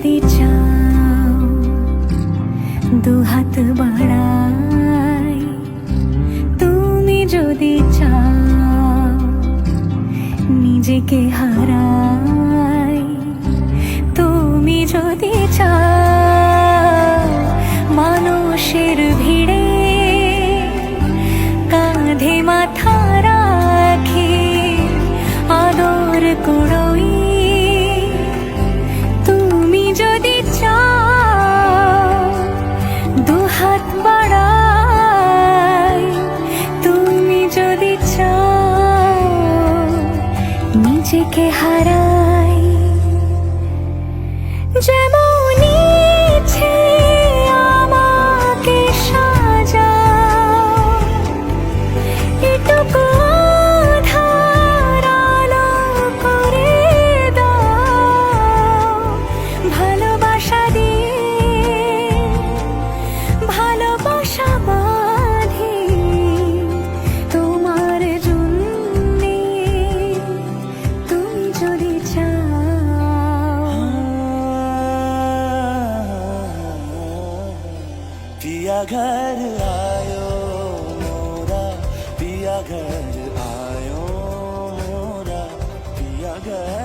যদি চাও দুহাত বাড়াই, তুমি যদি চাও নিজেকে হারাই, তুমি যদি চাও মানুষের ভিড়ে কাঁধে মাথা রাখি আদর করই, তুমি যদি চাও দুহাত বাড়াই, তুমি যদি চাও নিজেকে হারাই। যেমন ইচ্ছে আমাকে সাজাও, এটুকু আঁধার আলো করে দাও, ভালোবাসা দিয়ে ভালোবাসা বাঁধি তোমার জন্যে, তুমি যদি চাও। पिया घर आयो मोरा, पिया घर आयो मोरा, पिया घर